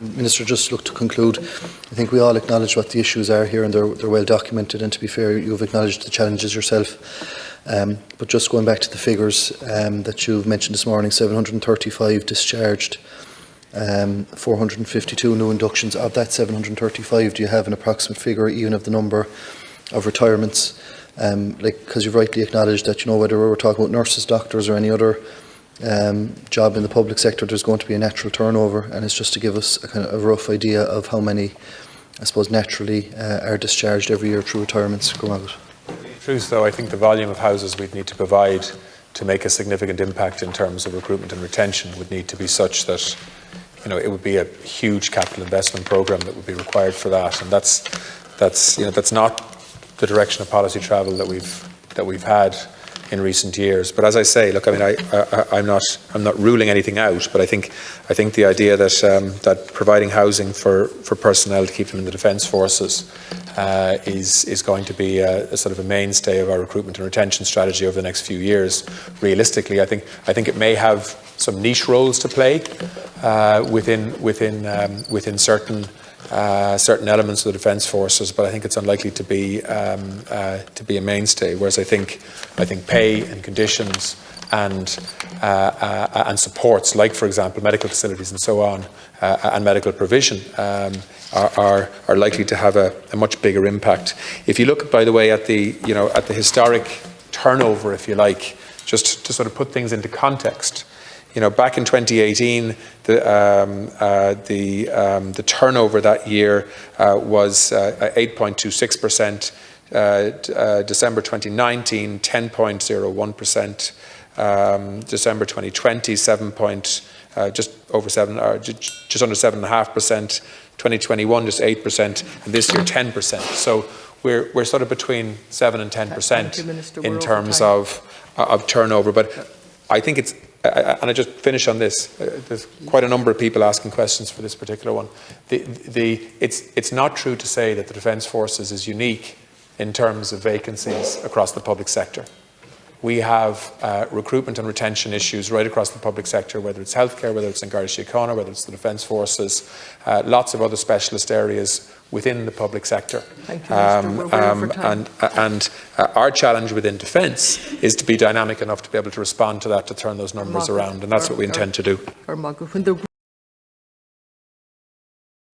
Minister, just look to conclude. I think we all acknowledge what the issues are here, and they're well documented, and to be fair, you've acknowledged the challenges yourself. But just going back to the figures that you've mentioned this morning, 735 discharged, 452 new inductions. Of that 735, do you have an approximate figure even of the number of retirements? Because you've rightly acknowledged that, whether we're talking about nurses, doctors or any other job in the public sector, there's going to be a natural turnover, and it's just to give us a kind of a rough idea of how many, I suppose, naturally are discharged every year through retirements. Go on. Truth, though, I think the volume of houses we'd need to provide to make a significant impact in terms of recruitment and retention would need to be such that it would be a huge capital investment programme that would be required for that, and that's not the direction of policy travel that we've had in recent years. But as I say, look, I mean, I'm not ruling anything out, but I think the idea that providing housing for personnel to keep them in the defence forces is going to be a sort of a mainstay of our recruitment and retention strategy over the next few years. Realistically, I think it may have some niche roles to play within certain elements of the defence forces, but I think it's unlikely to be a mainstay. Whereas I think pay and conditions and supports, like for example medical facilities and so on, and medical provision are likely to have a much bigger impact. If you look, by the way, at the historic turnover, if you like, just to sort of put things into context. Back in 2018, the turnover that year was 8.26%. December 2019, 10.01%. December 2020, just under 7.5%. 2021, just 8%, and this year 10%. So we're sort of between 7 and 10% in terms of turnover. But I think it's. And I just finish on this. There's quite a number of people asking questions for this particular one. It's not true to say that the Defence Forces is unique in terms of vacancies across the public sector. We have recruitment and retention issues right across the public sector, whether it's healthcare, whether it's in Garda Síochána, whether it's the Defence Forces, lots of other specialist areas within the public sector. Thank you, Mr. And our challenge within defence is to be dynamic enough to be able to respond to that, to turn those numbers around, and that's what we intend to do.